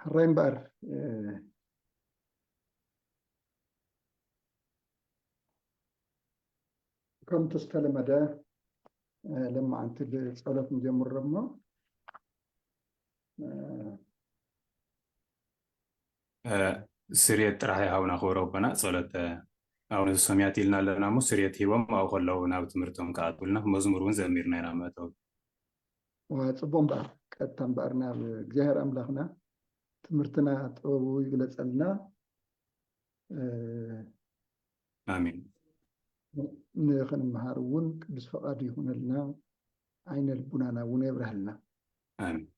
حرين بقر كم تستلم ده لما أنت صلاة مجمع ربنا سريت راح يهون أخو ربنا صلاة أو نسمياتي لنا لنا مو سريت هوام أو خلونا بتمرتهم كعدولنا مزمرون زميرنا نعمته وصبون بقر كتم بقرنا بجهر أملاخنا تمرتنا طوبو يقلت لنا آمين نخن مهارون بس فقاد يكون لنا عين البنانا ونبره لنا آمين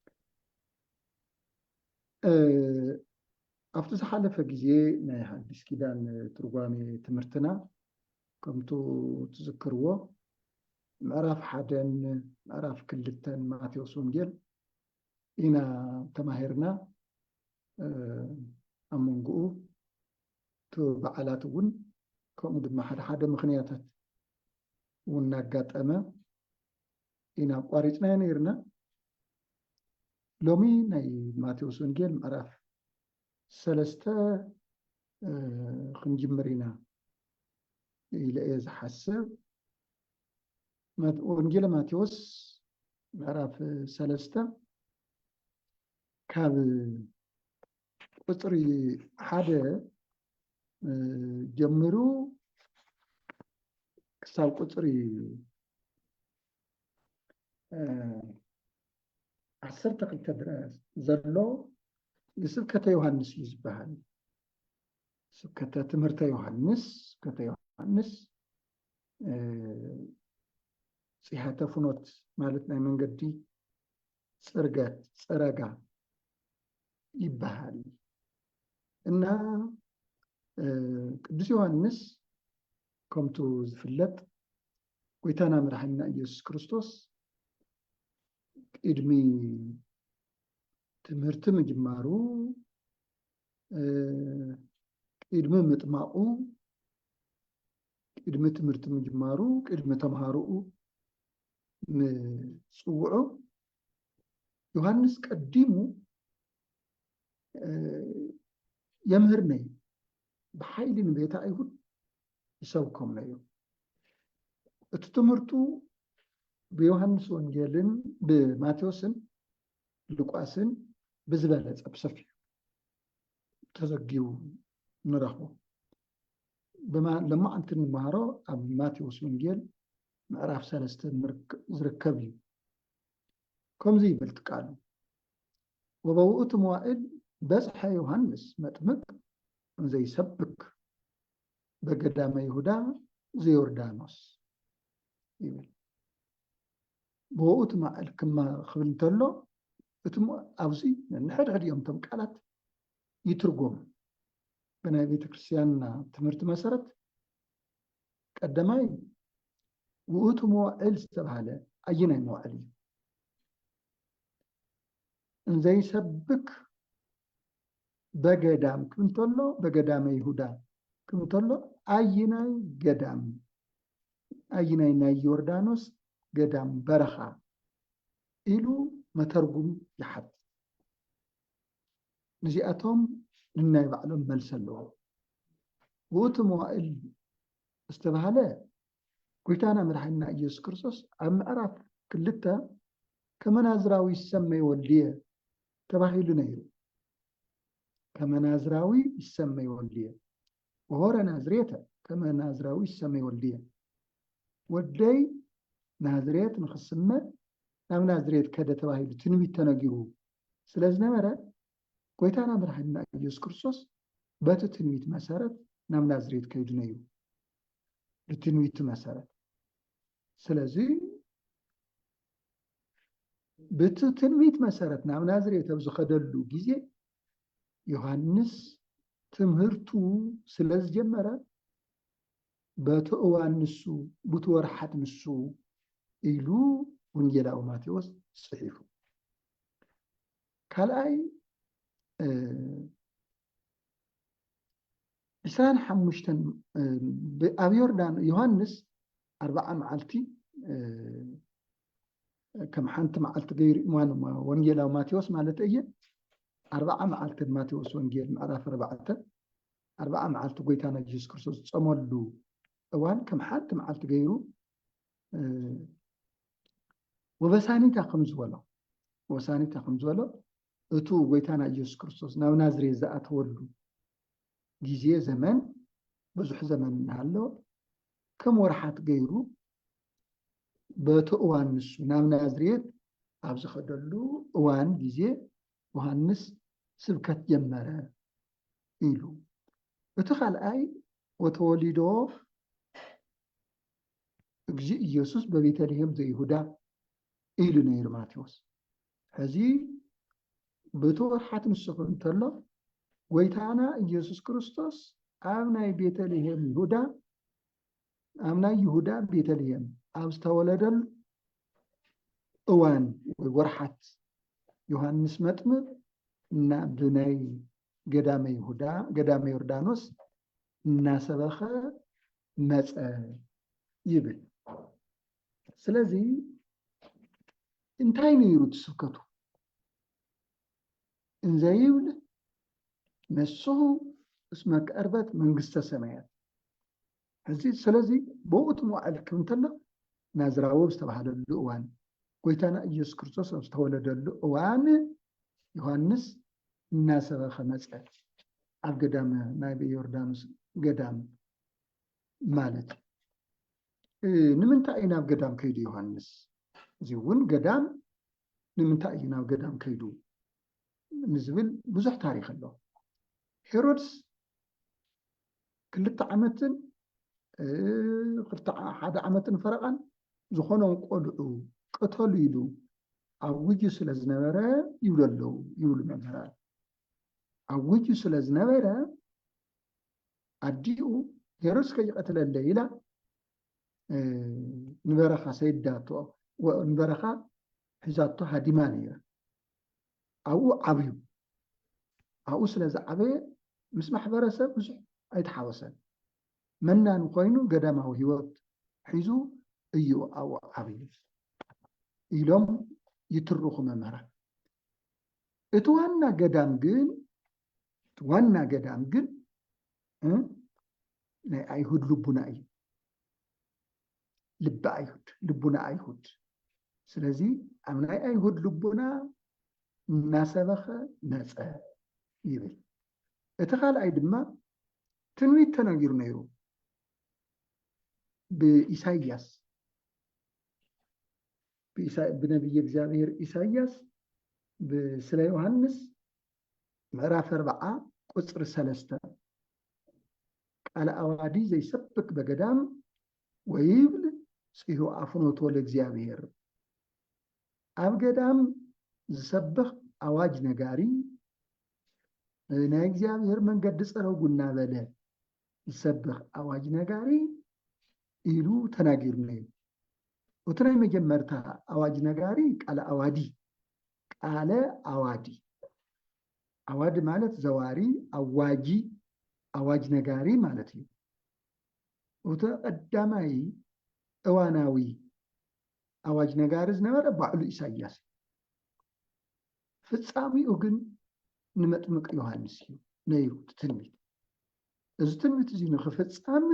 أفتح حالة فجزء نهاية حديث كده عن ترجمة تمرتنا كمتو تذكروه معرف حدن معرف كلتن ماتيوس ونجيل إنا تماهرنا أمونجو تو بعلاتون كم دم حدا مخنياتات ونجات أما إنا قارئنا نيرنا لومي ناي ماتيوس ونجيل معرف سلسته خنجمرينا إلى إذا حسب ونجيل ماتيوس معرف سلسته كاب قطري حدا جمرو كساب قطري عصر تقل تدرس زلو لسبكة يوحنس يزبهن سبكة تمرت يوحنس سبكة يوحنس صيحة فنوت مالتنا من قدي سرقا يبهن إنها قدس يوحنس كمتو زفلت ويتانا مرحنا إيسوس كريستوس إدمي تمرت مجمارو إدمي متماؤو إدمي تمرت مجمارو إدمي تمهارو مصوعو يوحنس قديمو يمهرني بحيل بيتا أيهود يسوكم ليو اتتمرتو بيوحنس ونجيلن بماتيوسن لوقاسن بزبالة بسفي تزقيو نرخو لما أنت نمهارو أب ماتيوس ونجيل معرف سلسة زركبيو كم زي بلتقالو وبوقت موائد بزح يوحنس متمك زي سبك بقدام يهودا زي يوردانوس بوقت ما كما خبلتلو اتمو أوزي نحد هاد يوم تمقالات يترقوم بنا بيت كريستياننا تمرت مسارت قدماي وقت موائل استبهالة أينا موائل زي سبك بقدام كنتلو بقدام يهودا كنتلو أينا قدام أينا يوردانوس قدام برخا إلو مترجم يحد نجيئتهم لنا يبعلم ملسلوه وقت موائل استبهالة كويتانا مرحنا إيسوس كريستوس أم أعرف كلتا كمنازراوي يسمي وليه تباهي لنيرو كمنازراوي يسمي وليه وهو نازريته كمنازراوي يسمي وليه ودي نازريت نخصمه نعم نازريت كده تباهي لتنوي تنقيرو سلازنا مرة كويتانا مرحنا إيسوس كريستوس باتو تنويت مسارت نعم نازريت كيدنيو لتنويت مسارت سلازي باتو تنويت مسارت نعم نازريت أبزو خدلو جيزي يوحنس تمهرتو سلاز جمرة باتو اوان نسو بتورحت نسو إلو ونجلاو ماتيوس صحيفو كالاي إسان حمشتن بأبيوردان يوحنس 4 معلتي كم حنت معلت غير إيمان ونجلاو ماتيوس مالت إيه 4 معلت ماتيوس وانجيل معرف 4 معلت قويتانا جيسوس كريستوس صمولو اوان كم حد معلت غيرو وبسانيتا خمس ولا اتو قويتانا جيسوس كريستوس ناو نازري زاتولو جيزيه زمن بزح زمن هالو كم ورحات غيرو بتوان نسو ناو نازريت ابز خدلو اوان جيزيه يوحنس سبكت جمره إلو وتخال أي وتوليدو جي يسوس ببيتلهم زي يهودا إلو نير ماتيوس هذه بتور حاتم السفر تلا ويتانا يسوس كريستوس آمنا بيتلهم يهودا آمنا يهودا بيتلهم أبستولدل أوان ورحت يوحنس متمر نابدناي قدام يهودا قدام يوردانوس ناسبخ مسأ يبل سلازي انتاي نيرو تسكتو انزايول نسو اسمك أربات منقسة سمايات هزي سلازي بوقت موعدك انتلا نازراوو بستبحل اللؤوان قويتانا إيوس كريستوس استولد اللؤوان يوحنس ناسبخ مسأ أب قدام نايبي يوردانوس قدام مالت نمنتا إنا قدام كيدو يوحنس زيون قدام نمنتا إنا قدام كيدو نزبل بزح تاريخ الله هيرودس كلتا عمتن حدا عمتن فرقان زخونهم قلعو قتلوا يدو أوجي سلازنبرا يولو ممهران أوجي سلازنبرا أديو هيرودس كي قتل الليلة نبرخا سيداتو ونبرخا حزاتو هديمانية أو عبيو أو سلاز عبي مسمح برسا بزح أيتحاوسا منا نقوينو قدامه هيوت حيزو أيو أو عبيو إلهم يترخوا ممهرا اتوانا قدام قن أيهود لبنا أي لب أيهود لبنا أيهود سلازي أمنا أيهود لبنا ناسبخ ناسا يبل اتخال أي دما تنويت تناجر نيرو بإساياس بنبي እግዚአብሔር إساياس بسلا يوحنس ምዕራፍ 4 ቁጽር 3 ቃለ አዋዲ ዘይሰብክ በገዳም ወይብል ጽዮ አፍኖቶ ለእግዚአብሔር አብ ገዳም ዝሰብኽ አዋጅ ነጋሪ ናይ እግዚአብሔር መንገድ ጸረጉና በለ ዝሰብኽ አዋጅ ነጋሪ ኢሉ ተናጊሩ ነው ወትራይ መጀመርታ አዋጅ ነጋሪ ቃለ አዋዲ አዋድ ማለት ዘዋሪ አዋጂ አዋጅ ነጋሪ ማለት ነው ወተቀዳማይ እዋናዊ አዋጅ ነጋሪ ዝነበረ ባዕሉ ኢሳይያስ ፍጻሜው ግን ንመጥምቅ ዮሐንስ እዩ ነይሩ ትንቢት እዚ ትንቢት እዚ ንኽፍጻም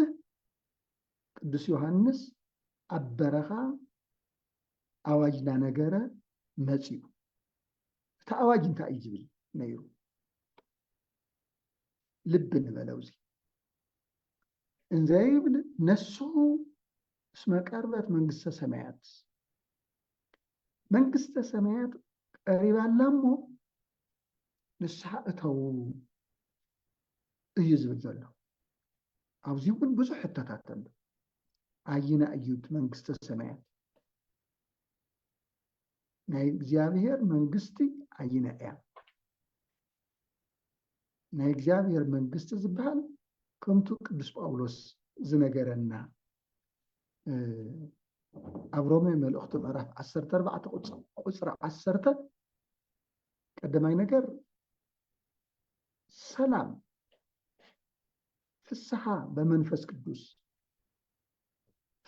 ቅዱስ ዮሐንስ ኣብ በረኻ ኣዋጅና ነገረ መጺኡ እቲ ኣዋጅ እንታይ እዩ ዝብል ነይሩ ልብ ንበለው እዚ እንዘይብል ነሱ እስመ ቀርበት መንግስተ ሰማያት ቀሪባላ እሞ ንስሓ እተው እዩ ዝብል ዘሎ ኣብዚ እውን ብዙሕ ሕቶታት ኣሎ ኣይና እዩት መንግስተ ሰማያት ናይ እግዚአብሔር መንግስቲ ኣይና እያ ናይ እግዚአብሔር መንግስቲ ዝበሃል ከምቱ ቅዱስ ጳውሎስ ዝነገረና ኣብ ሮሜ መልእኽቱ ምዕራፍ 14 ቁጽር 10 ቀዳማይ ነገር ሰላም ፍስሓ በመንፈስ ቅዱስ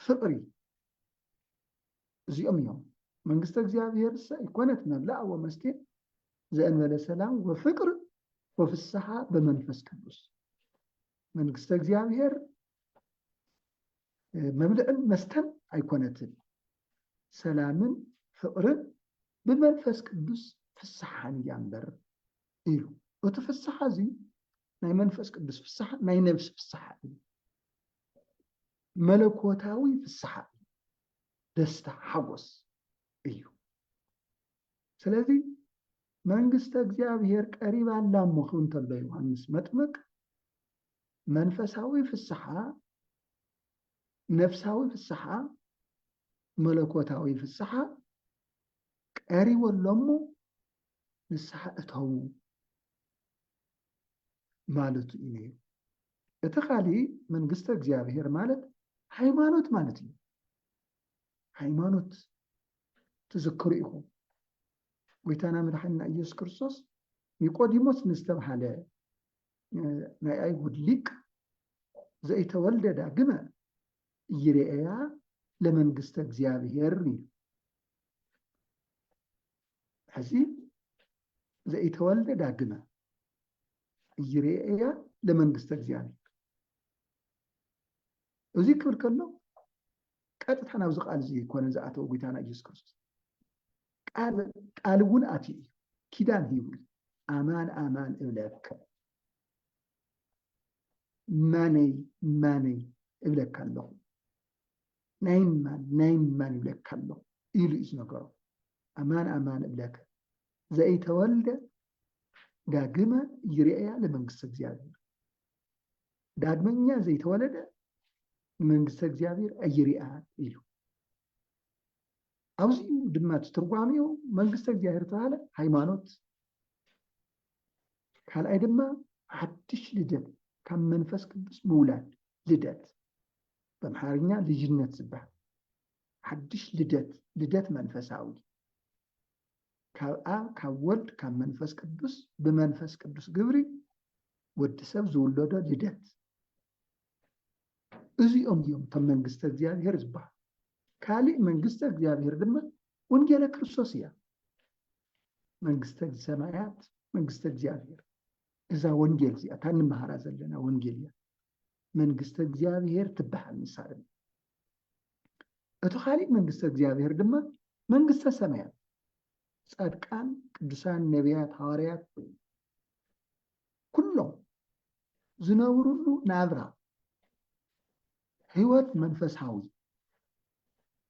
ፍቅሪ እዚኦም እዮም መንግስተ እግዚአብሔር ይኮነት መብላዕ ወመስቴ ዘእንበለ ሰላም ወፍቅር ወፍስሓ በመንፈስ ቅዱስ መንግስተ እግዚአብሔር መብልዕን መስተን ኣይኮነትን ሰላምን ፍቅርን ብመንፈስ ቅዱስ ፍስሓን እያ እምበር ኢሉ እቲ ፍስሓ እዚ ናይ መንፈስ ቅዱስ ፍስሓ ናይ ነብሲ ፍስሓ እዩ መለኮታዊ ፍስሓ ደስታ ሓጎስ እዩ ስለዚ መንግስተ እግዚአብሔር ቀሪባላ እሞ ክብል እንተሎ ዮሐንስ መጥምቅ መንፈሳዊ ፍስሓ ነፍሳዊ ፍስሓ መለኮታዊ ፍስሓ ቀሪበሎሞ ንስሓ እተው ማለት እዩ ነይሩ እቲ ካሊእ መንግስተ እግዚአብሔር ማለት ሃይማኖት ማለት እዩ ሃይማኖት ትዝክሩ ኢኹም ጎይታና መድሓኒና ኢየሱስ ክርስቶስ ኒቆዲሞስ ንዝተባሃለ ናይ አይሁድ ሊቅ ዘይተወልደ ዳግመ ይርአያ ለመንግስተ እግዚአብሔር ሕዚ ዘይተወልደ ዳግመ ይርአያ ለመንግስተ እግዚአብሔር እዚ ክብል ከሎ ቀጥታ ናብዚ ቃል እዚ ኮነ ዝኣተው ጎይታና ኢየሱስ ክርስቶስ ቃል እውን ኣትዩ ኪዳን ሂቡ ኣማን ኣማን እብለከ ማነይ እብለካ ኣለኹ ናይማን ይብለካ ኣለኹ ኢሉ እዩ ዝነገሮ ኣማን ኣማን እብለከ ዘይተወልደ ዳግመ ይርአያ ለመንግስተ እግዚአብሔር ዳግመኛ ዘይተወለደ መንግስተ እግዚአብሔር ኣይርአያን ኢሉ ኣብዚ ድማ ትርጓሜው መንግስተ እግዚአብሔር ተባሃለ ሃይማኖት ካልኣይ ድማ ሓድሽ ልደት ካብ መንፈስ ቅዱስ ምውላድ ልደት በአምሓርኛ ልጅነት ዝበሃል ሓድሽ ልደት መንፈሳዊ ካብ ኣብ ካብ ወልድ ካብ መንፈስ ቅዱስ ብመንፈስ ቅዱስ ግብሪ ወዲ ሰብ ዝውለዶ ልደት እዚኦም እዮም እቶም መንግስተ እግዚአብሔር ዝበሃል ካሊእ መንግስተ እግዚአብሔር ድማ ወንጌለ ክርስቶስ እያ መንግስተ ሰማያት መንግስተ እግዚአብሔር እዛ ወንጌል እዚኣ እታ እንመሃራ ዘለና ወንጌል እያ መንግስተ እግዚአብሔር ትበሃል ንሳእ እቲ ካሊእ መንግስተ እግዚአብሔር ድማ መንግስተ ሰማያት ጻድቃን ቅዱሳን ነቢያት ሐዋርያት ኩሎም ዝነብሩሉ ናብራ ህይወት መንፈሳዊ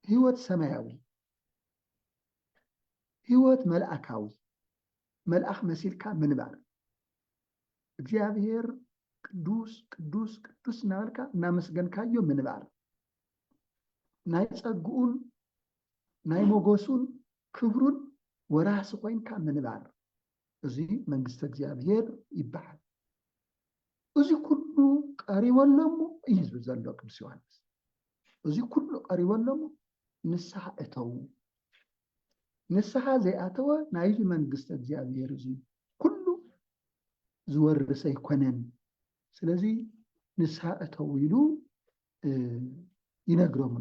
ህይወት ሰማያዊ ህይወት መልአካዊ መልአክ መሲልካ ምንባር እግዚአብሔር ቅዱስ ቅዱስ ቅዱስ እናበልካ እናመስገንካዮ ምንባር ናይ ጸጉኡን ናይ ሞገሱን ክብሩን ወራሲ ኮይንካ ምንባር እዚ መንግስተ እግዚአብሔር ይበሃል እዚ ኩሉ ቀሪበሎሞ እዩ ዝብል ዘሎ ቅዱስ ዮሐንስ እዚ ኩሉ ቀሪበሎሞ ንስሓ እተው ንስሓ ዘይኣተወ ናይዚ መንግስተ እግዚአብሔር እዚ ኩሉ ዝወርሰ ኣይኮነን ስለዚ ንስሓ እተው ኢሉ ይነግሮም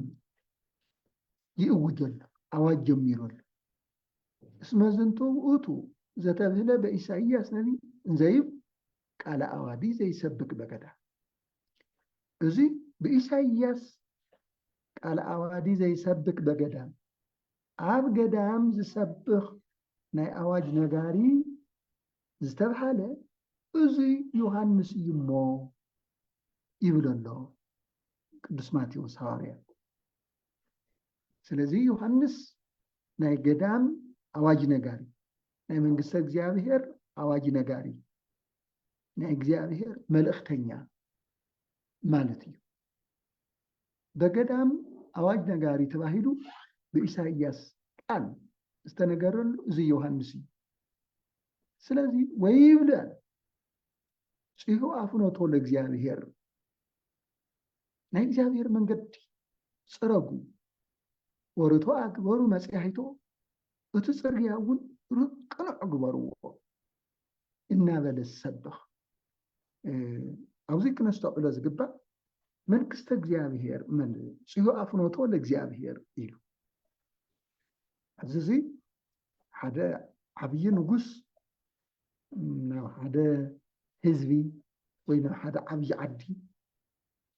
ይእውጀሉ ኣዋጅ ጀሚሩሉ እስመ ዝንቱ ውእቱ ዘተብህለ በኢሳይያስ ነቢ እንዘይብ ቃለ ኣዋዲ ዘይሰብክ በገዳም እዚ ብኢሳይያስ ቃለ ኣዋዲ ዘይሰብክ በገዳም ኣብ ገዳም ዝሰብኽ ናይ ኣዋጅ ነጋሪ ዝተብሃለ እዚ ዮሐንስ እዩ እሞ ይብል ኣሎ ቅዱስ ማቴዎስ ሐዋርያ ስለዚ ዮሐንስ ናይ ገዳም ኣዋጅ ነጋሪ ናይ መንግስተ እግዚአብሔር ኣዋጅ ነጋሪ ናይ እግዚአብሔር መልእክተኛ ማለት እዩ በገዳም ኣዋጅ ነጋሪ ተባሂሉ ብኢሳይያስ ቃል ዝተነገረሉ እዚ ዮሐንስ እዩ ስለዚ ወይብል ጽሑ ኣፍኖቶ ለእግዚአብሔር ናይ እግዚአብሔር መንገዲ ጽረጉ ወርቶ ኣግበሩ መጽያሒቶ እቲ ጽርግያ እውን ርቅንዕ ግበርዎ እናበለ ዝሰብኽ ኣብዚ ክነስተውዕሎ ዝግባእ መንግስተ እግዚአብሔር ጽሑ ኣፍኖቶ ለእግዚአብሔር ኢሉ እዚ ሓደ ዓብይ ንጉስ ናብ ሓደ ህዝቢ ወይ ናብ ሓደ ዓብይ ዓዲ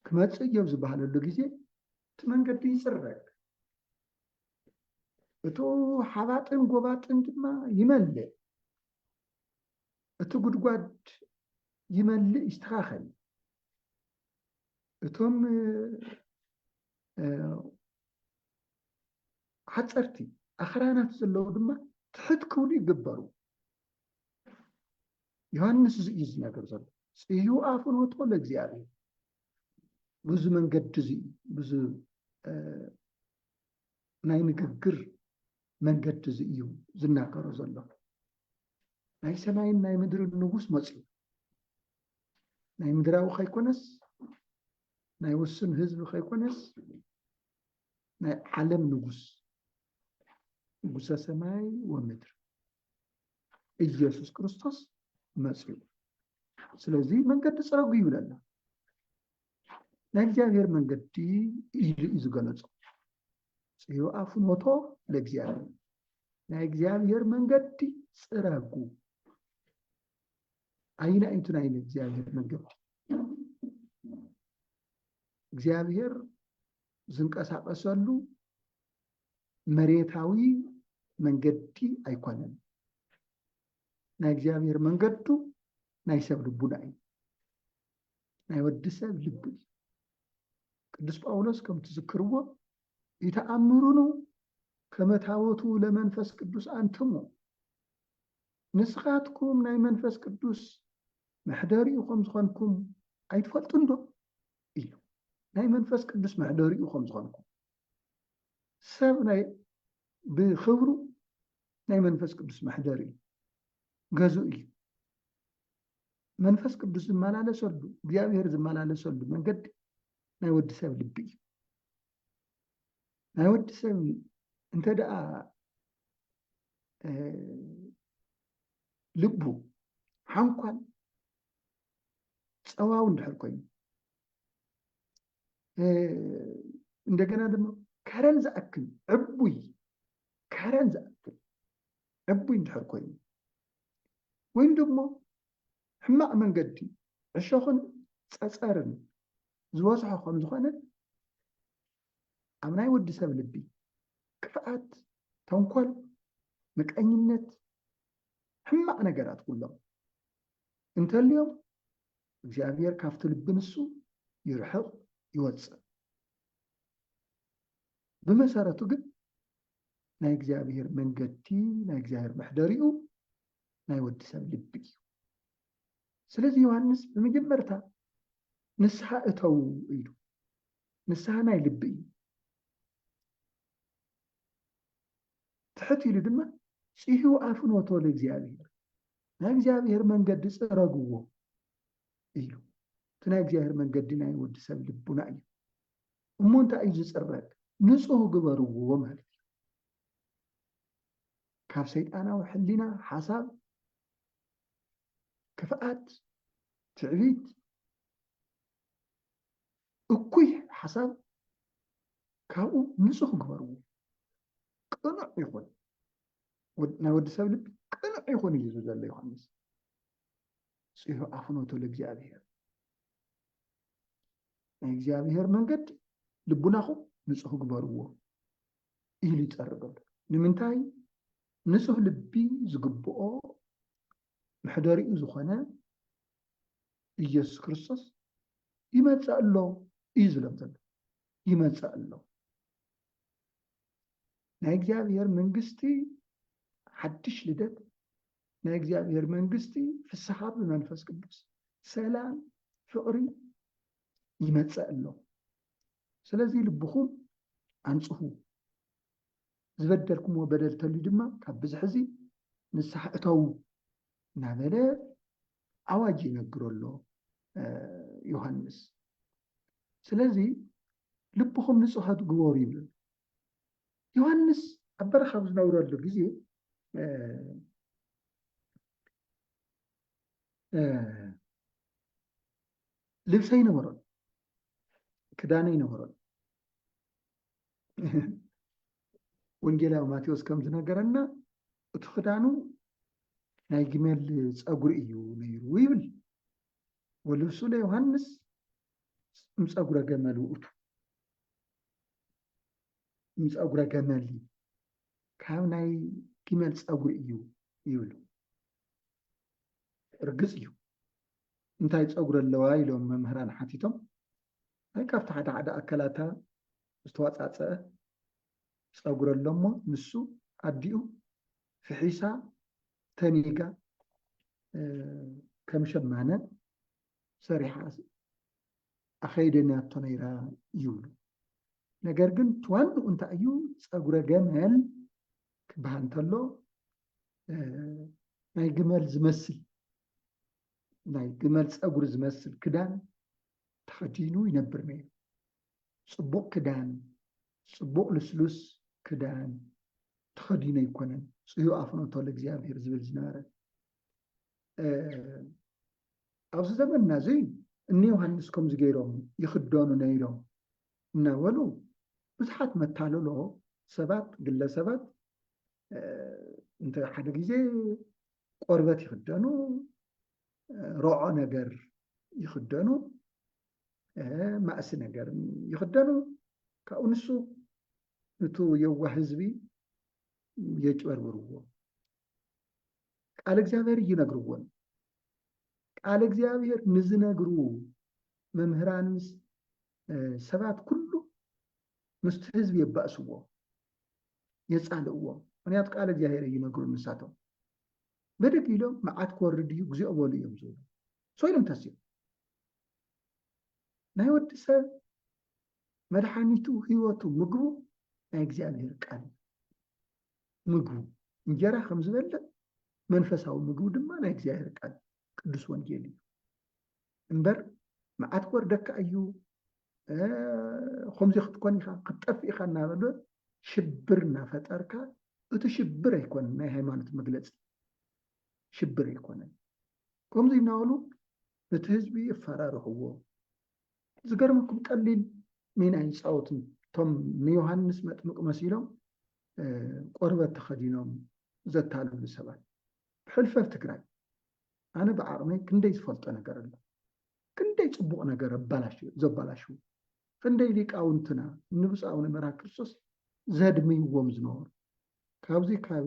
ክመጽእ እዮም ዝበሃለሉ ግዜ እቲ መንገዲ ይፅረግ እቶ ሓባጥን ጎባጥን ድማ ይመልእ እቲ ጉድጓድ ይመልእ ይስተኻኸል እቶም ሓፀርቲ ኣኽራናት ዘለዉ ድማ ትሕት ክብሉ ይግበሩ ዮሃንስ እዩ ዝነገር ዘሎ ጽዩ ኣፉን ወጥቶ ለእግዚአብሔር ብዙ መንገዲ እዚ ብዙ ናይ ንግግር መንገዲ እዚ እዩ ዝናገሮ ዘሎ ናይ ሰማይን ናይ ምድርን ንጉስ መጽኡ ናይ ምድራዊ ከይኮነስ ናይ ውስን ህዝቢ ከይኮነስ ናይ ዓለም ንጉስ ንጉሰ ሰማይ ወምድር ኢየሱስ ክርስቶስ መጽኡ ስለዚ መንገዲ ጽረጉ ይብለና ናይ እግዚአብሔር መንገዲ እዩ ዝገለጾ ጽዩ ኣፉን ወጥቶ ለእግዚአብሔር ናይ እግዚአብሔር መንገዲ ጽረጉ አይና እንቱ ናይ እግዚአብሔር መንገዲ እግዚአብሔር ዝንቀሳቀሰሉ መሬታዊ መንገዲ አይኮነን ናይ እግዚአብሔር መንገዱ ናይ ሰብ ልቡና እዩ ናይ ወዲ ሰብ ልቡ ቅዱስ ጳውሎስ ከም ትዝክርዎ ይተአምሩኑ ከመታወቱ ለመንፈስ ቅዱስ አንትሙ ንስኻትኩም ናይ መንፈስ ቅዱስ መሕደሪኡኹም ዝኾንኩም ኣይትፈልጡን ዶ እዩ ናይ መንፈስ ቅዱስ መሕደሪኡኹም ዝኾንኩም ሰብ ናይ ብኽብሩ ናይ መንፈስ ቅዱስ መሕደሪ ገዙ እዩ መንፈስ ቅዱስ ዝመላለሰሉ እግዚአብሔር ዝመላለሰሉ መንገዲ ናይ ወዲ ሰብ ልቢ እዩ ናይ ወዲ ሰብ እንተ ደኣ ልቡ ሓንኳን ፀዋው እንድሕር ኮይኑ እንደገና ድማ ከረን ዝኣክል ዕቡይ ከረን ዝኣክል ዕቡይ እንድሕር ኮይኑ ወይም ደግሞ ሕማቅ መንገዲ ዕሾኽን ፀፀርን ዝበዝሖ ከም ዝኾነ ኣብ ናይ ወዲ ሰብ ልቢ ክፍኣት ተንኮል ምቀኝነት ሕማቅ ነገራት ኩሎም እንተልዮም እግዚአብሔር ካብቲ ልቢ ንሱ ይርሕቕ ይወፅእ ብመሰረቱ ግን ናይ እግዚአብሔር መንገዲ ናይ እግዚአብሔር መሕደሪኡ ናይ ወዲ ሰብ ልቢ እዩ ስለዚ ዮሃንስ በመጀመርታ ንስሓ እተው ኢሉ ንስሓ ናይ ልቢ እዩ ትሕት ኢሉ ድማ ጽዩ ኣፉን ወጥቶ ለእግዚአብሔር ናይ እግዚአብሔር መንገዲ ጽረግዎ ኢሉ እቲ ናይ እግዚአብሔር መንገዲ ናይ ወዲ ሰብ ልቡና እዩ እሞ እንታይ እዩ ዝጽረግ ንጹህ ግበርዎ ማለት እዩ ካብ ሰይጣናዊ ሕሊና ሓሳብ ክፍኣት ትዕቢት እኩይ ሓሳብ ካብኡ ንጹህ ግበርዎ ቅኑዕ ይኹን ናይ ወዲ ሰብ ልቢ ቅኑዕ ይኹን እዩ ዘሎ ዮሃንስ ጽዩ ኣፉን ወጥቶ ለእግዚአብሔር ናይ እግዚአብሔር መንገዲ ልቡናኹም ንጹህ ግበርዎ ኢሉ ይጸርገሉ ንምንታይ ንጹህ ልቢ ዝግብኦ መሕደሪኡ ዝኾነ ኢየሱስ ክርስቶስ ይመጽእ ኣሎ እዩ ዝብሎም ዘሎ ይመጽእ ኣሎ ናይ እግዚአብሔር መንግስቲ ሓድሽ ልደት ናይ እግዚአብሔር መንግስቲ ፍስሓ ብመንፈስ ቅዱስ ሰላም ፍቅሪ ይመጽእ ኣሎ ስለዚ ልብኹም አንጽሑ ዝበደልኩምዎ በደል ተልዩ ድማ ካብ ብዝሕ እዚ ንስሓ እተው እናበለ ኣዋጅ ይነግሮ ኣሎ ዮሃንስ ስለዚ ልብኹም ንጹሃት ግበሩ ይብሉ ዮሃንስ ኣብ በረኻ ዝነብረሉ ግዜ ልብሰ ይነበሮን ክዳነ ይነበሮን ወንጌላዊ ማቴዎስ ከም ዝነገረና እቲ ክዳኑ ናይ ግመል ፀጉሪ እዩ ነይሩ ይብል ወልብሱ ለዮሃንስ ምፀጉረ ገመል ውእቱ ምፀጉረ ገመል ካብ ናይ ግመል ፀጉሪ እዩ ይብሉ ርግፅ እዩ እንታይ ፀጉሪ ኣለዋ ኢሎም መምህራን ሓቲቶም ናይ ካብቲ ሓደ ኣካላታ ዝተዋፃፀአ ፀጉሪ ኣሎ እሞ ንሱ ኣዲኡ ፍሒሳ ተኒጋ ከም ሸማነ ሰሪሓ ኣኸይደናቶ ነይራ ይብሉ ነገር ግን ትዋንኡ እንታይ እዩ ፀጉረ ገመል ክበሃል እንተሎ ናይ ግመል ዝመስል ናይ ግመል ፀጉሪ ዝመስል ክዳን ተኸዲኑ ይነብር ነይሩ ፅቡቅ ክዳን ፅቡቅ ልስሉስ ክዳን ተኸዲኑ ኣይኮነን ፅዩቕ ኣፍኖቶ ለእግዚኣብሔር ዝብል ዝነበረ ኣብዚ ዘመንና እዚ እኒ ዮሃንስ ከምዚ ገይሮም ይኽደኑ ነይሮም እናበሉ ብዙሓት መታለሎ ሰባት ግለሰባት እንተ ሓደ ግዜ ቆርበት ይኽደኑ ሮዖ ነገር ይኽደኑ ማእሲ ነገር ይኽደኑ ካብኡ ንሱ ነቱ የዋህ ህዝቢ የጭበርብርዎ ቃል እግዚአብሔር ይነግርዎን ቃል እግዚአብሔር ንዝነግሩ መምህራን ሰባት ኩሉ ምስቲ ህዝቢ የባእስዎ የፃልእዎ ምክንያቱ ቃል እግዚአብሔር ይነግሩ ንሳቶም በደግ ኢሎም መዓት ክወርድ እዩግዚኦ በሉ እዮም ዝብሉ ሶኢሎም ተስዮም ናይ ወዲ ሰብ መድሓኒቱ ህይወቱ ምግቡ ናይ እግዚአብሔር ቃል ምግቡ እንጀራ ከም ዝበለ መንፈሳዊ ምግቡ ድማ ናይ እግዚአብሔር ቃል ቅዱስ ወንጌል እዩ እምበር መዓት ክወርደካ እዩ ከምዚ ክትኮን ኢኻ ክትጠፍ ኢኻ እናበለ ሽብር እናፈጠርካ እቲ ሽብር ኣይኮነን ናይ ሃይማኖት መግለፂ ሽብር ኣይኮነን ከምዚ እናበሉ እቲ ህዝቢ ይፈራርሕዎ ዝገርመኩም ቀሊል ሚና ይፃወቱ ቶም ንዮሃንስ መጥምቅ መሲሎም ቆርበት ተኸዲኖም ዘታልሉ ሰባት ብሕልፈት ትግራይ ኣነ ብዓቕመይ ክንደይ ዝፈልጦ ነገር ኣሎ ክንደይ ፅቡቕ ነገር ዘባላሹ ክንደይ ሊቃውንትና ንብፁዕ ኣቡነ መርሃ ክርስቶስ ዘድምይዎም ዝነበሩ ካብዚ ካብ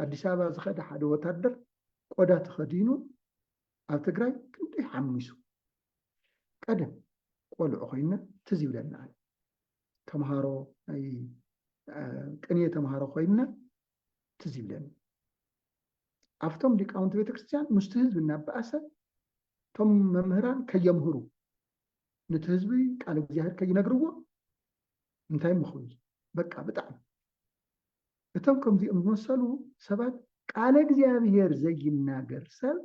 ኣዲስ ኣበባ ዝኸደ ሓደ ወታደር ቆዳ ተኸዲኑ ኣብ ትግራይ ክንደይ ሓሚሱ ቀደም ቆልዑ ኮይና ትዝ ይብለና ተምሃሮ ናይ ቅንየ ተምሃሮ ኮይና ትዝ ይብለና ኣብቶም ሊቃውንቲ ቤተክርስትያን ምስቲ ህዝቢ እናበኣሰ ቶም መምህራን ከየምህሩ ነቲ ህዝቢ ቃል እግዚአብሔር ከይነግርዎ እንታይ ምኽሩ በቃ ብጣዕሚ እቶም ከምዚኦም ዝመሰሉ ሰባት ቃል እግዚአብሔር ዘይናገር ሰብ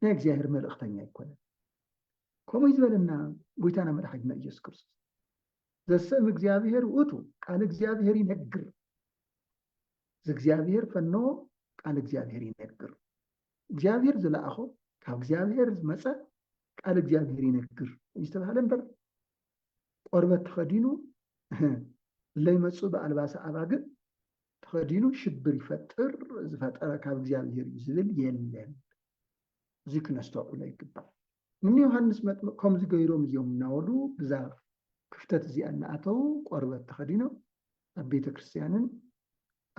ናይ እግዚአብሔር መልእኽተኛ ኣይኮነን ከምኡ ዝበለና ጎይታና መድሓኒትና ኢየሱስ ክርስቶስ ዘሰም እግዚአብሔር ውእቱ ቃል እግዚአብሔር ይነግር ዘእግዚአብሔር ፈኖ ቃል እግዚአብሔር ይነግር እግዚአብሔር ዝለኣኾ ካብ እግዚአብሔር ዝመፀ ቃል እግዚአብሔር ይነግር ዝተባሃለ እምበር ቆርበት ተኸዲኑ ለይመፁ ብኣልባሰ ኣባግዕ ተኸዲኑ ሽብር ይፈጥር ዝፈጠረ ካብ እግዚአብሔር እዩ ዝብል የለን እዚ ክነስተውዕሎ ይግባእ እኒ ዮሃንስ መጥምቅ ከምዚ ገይሮም እዮም እናበሉ ብዛ ክፍተት እዚኣ እናኣተው ቆርበት ተኸዲኖም ኣብ ቤተ ክርስቲያንን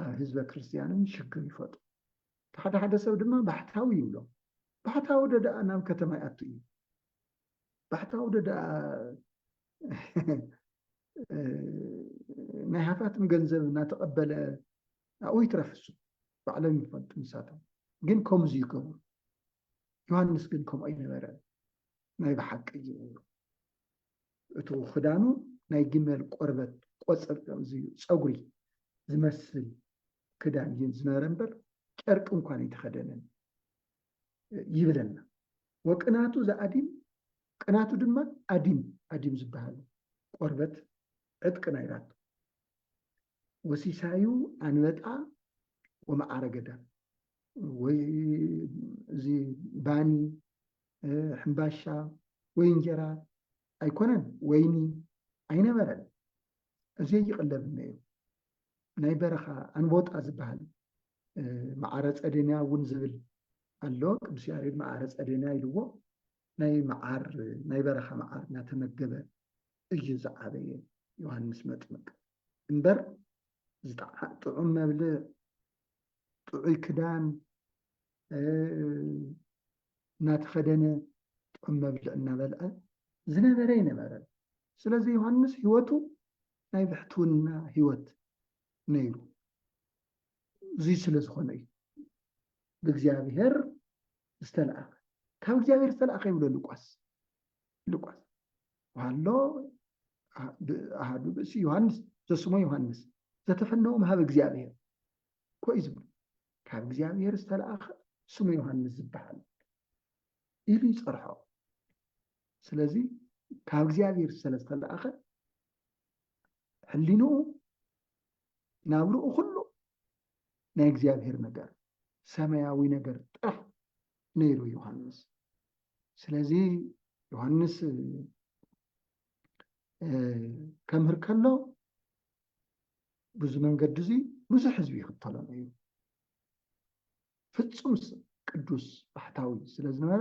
ኣብ ህዝበ ክርስቲያንን ሽግር ይፈጥሩ ሓደ ሓደ ሰብ ድማ ባሕታዊ ይብሎም ባሕታዊ ደኣ ናብ ከተማ ይኣቱ እዩ ባሕታዊ ደኣ ናይ ሃፋትም ገንዘብ እናተቐበለ ኣብኡ ይትረፍሱ ባዕሎም ይፈልጡ ንሳቶም ግን ከምዚ ይገብሩ ዮሃንስ ግን ከምኡ ኣይነበረ ናይ ብሓቂ ይብሉ እቲ ክዳኑ ናይ ግመል ቆርበት ቆፅል ፀጉሪ ዝመስል ክዳን እዩ ዝነበረ እምበር ጨርቂ እንኳን ኣይተኸደነን ይብለና ወቅናቱ ዝኣዲም ቅናቱ ድማ ኣዲም ዝበሃል ቆርበት ዕጥቂ ናይራቱ ወሲሳዩ ኣንበጣ ወማዓረ ገዳም ወይ እዚ ባኒ ሕምባሻ ወይ እንጀራ ኣይኮነን ወይኒ ኣይነበረን እዚ ይቕለብ ነይሩ ናይ በረኻ ኣንበጣ ዝበሃል ማዓረ ፀደንያ እውን ዝብል ኣሎ ቅዱስ ያሬድ መዓረ ጸደና ኢልዎ ናይ በረኻ መዓር እናተመገበ እዩ ዝዓበየ ዮሃንስ መጥምቅ እምበር ጥዑም መብልዕ ጥዑይ ክዳን እናተኸደነ ጥዑም መብልዕ እናበልዐ ዝነበረ ይነበረን። ስለዚ ዮሃንስ ህይወቱ ናይ ብሕትውና ህይወት ነይሩ። እዚ ስለ ዝኾነ እዩ ብእግዚአብሔር ዝተለኣኸ። ካብ እግዚአብሔር ዝተለኣኸ ይብሎ ሉቃስ ወሃሎ ኣሃዱ ብእሲ ዮሃንስ ዘስሞ ዮሃንስ ዘተፈነወ ምሃብ እግዚአብሔር ኮ እዩ ዝብሎ። ካብ እግዚአብሔር ዝተለኣኸ ስሙ ዮሃንስ ዝበሃል ኢሉ ይፀርሖ። ስለዚ ካብ እግዚአብሔር ስለዝተለኣኸ ሕሊንኡ ናብርኡ ኩሉ ናይ እግዚአብሔር ነገር ሰማያዊ ነገር ጥራሕ ነይሩ ዮሃንስ። ስለዚ ዮሃንስ ከምህር ከሎ ብዙ መንገዲ እዚ ብዙሕ ህዝቢ ይኽተሎ ነይሩ። ፍጹም ቅዱስ ባሕታዊ ስለ ዝነበረ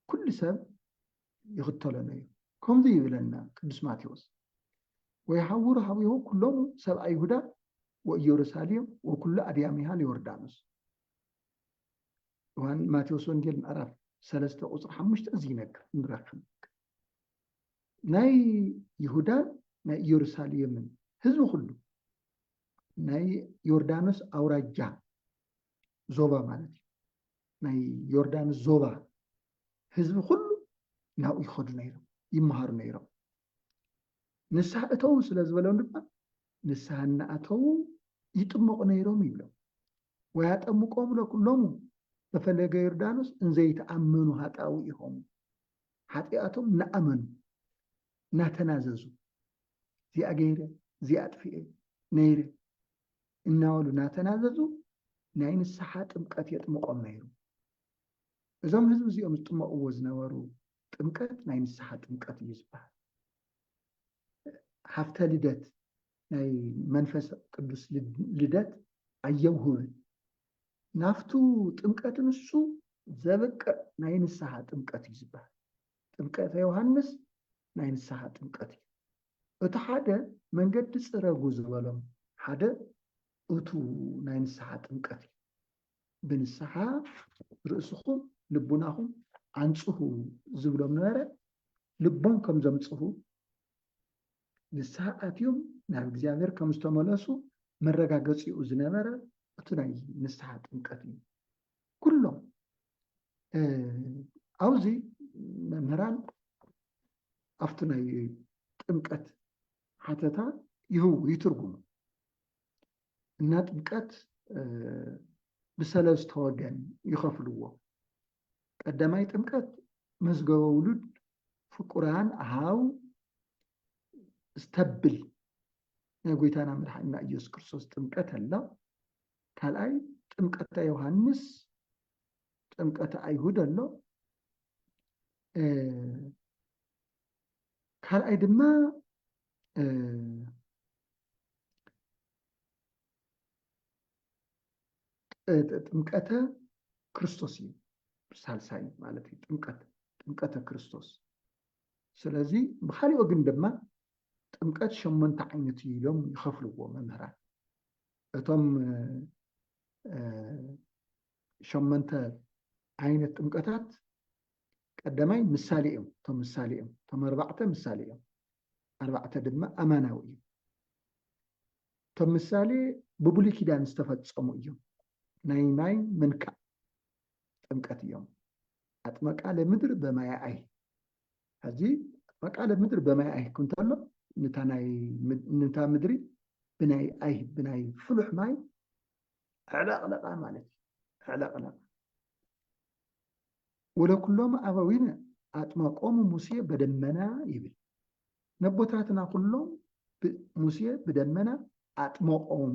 ኩሉ ሰብ ይኽተሎ ነይሩ። ከምዚ ይብለና ቅዱስ ማቴዎስ ወይሐውሩ ሀቢሁ ኩሎሙ ሰብአ ይሁዳ ወኢየሩሳሌም ወኩሉ አድያሚሃ ዮርዳኖስ። ማቴዎስ ወንጌል ምዕራፍ 3 ቁፅሪ 5 እዚ ይነግር ንረክብ። ናይ ይሁዳን ናይ ኢየሩሳሌምን ህዝቢ ኩሉ ናይ ዮርዳኖስ አውራጃ ዞባ ማለት እዩ ናይ ዮርዳኖስ ዞባ ህዝቢ ኩሉ ናብኡ ይኸዱ ነይሮም ይመሃሩ ነይሮም። ንስሓ እተው ስለ ዝበሎም ድማ ንስሓ እናኣተው ይጥመቁ ነይሮም ይብሎም። ወያጠምቆሙ ለኩሎሙ በፈለገ ዮርዳኖስ እንዘይተኣመኑ ሃጣዊ ኢሆሙ። ሓጢኣቶም እናኣመኑ እናተናዘዙ እዚኣ ገይረ እዚኣ ኣጥፊአ ነይረ እናበሉ እናተናዘዙ ናይ ንስሓ ጥምቀት የጥምቆም ነይሩ። እዞም ህዝቢ እዚኦም ዝጥመቕዎ ዝነበሩ ጥምቀት ናይ ንስሓ ጥምቀት እዩ ዝበሃል። ሃፍተ ልደት ናይ መንፈስ ቅዱስ ልደት ኣየውህብን። ናፍቱ ጥምቀት ንሱ ዘበቅዕ ናይ ንስሓ ጥምቀት እዩ ዝበሃል። ጥምቀተ ዮሃንስ ናይ ንስሓ ጥምቀት እዩ። እቲ ሓደ መንገዲ ፅረጉ ዝበሎም ሓደ እቱ ናይ ንስሓ ጥምቀት እዩ። ብንስሓ ርእስኹም ልቡናኹም አንጽሁ ዝብሎም ነበረ። ልቦም ከም ዘምጽሁ ንስሓ ኣትዮም ናብ እግዚአብሔር ከም ዝተመለሱ መረጋገፂኡ ዝነበረ እቲ ናይ ንስሓ ጥምቀት እዩ። ኩሎም ኣብዚ መምህራን ኣብቲ ናይ ጥምቀት ሓተታ ይትርጉሙ እና ጥምቀት ብሰለስተ ወገን ይኸፍልዎ። ቀዳማይ ጥምቀት መዝገበ ውሉድ ፍቁራን ኣሃው ዝተብል ናይ ጎይታና መድሓኒና ኢየሱስ ክርስቶስ ጥምቀት ኣሎ። ካልኣይ ጥምቀተ ዮሃንስ ጥምቀተ ኣይሁድ ኣሎ። ካልኣይ ድማ ጥምቀተ ክርስቶስ እዩ። ሳልሳይ ማለት እዩ ጥምቀተ ክርስቶስ። ስለዚ ብካሊእ ወገን ድማ ጥምቀት 8 ዓይነት እዩ ኢሎም ይኸፍልዎ መምህራን። እቶም 8 ዓይነት ጥምቀታት ቀዳማይ ምሳሌ እዮም። እቶም 4 ምሳሌ እዮም። 4 ድማ ኣማናዊ እዩ። እቶም ምሳሌ ብብሉይ ኪዳን ዝተፈፀሙ እዮም። ናይ ማይ ምንካእ ጥምቀት እዮም። ኣጥመቃ ለምድር በማይ ኣይ። ሕዚ ኣጥመቃ ለምድር በማይ ኣይ ክንተሎ ንታ ምድሪ ብናይ ኣይ ብናይ ፍሉሕ ማይ ዕለቕለቓ ማለት እዩ። ዕለቕለቓ ወለኩሎም ኣበዊነ ኣጥመቆሙ ሙሴ በደመና ይብል። ነቦታትና ኩሎም ሙሴ ብደመና ኣጥመቆም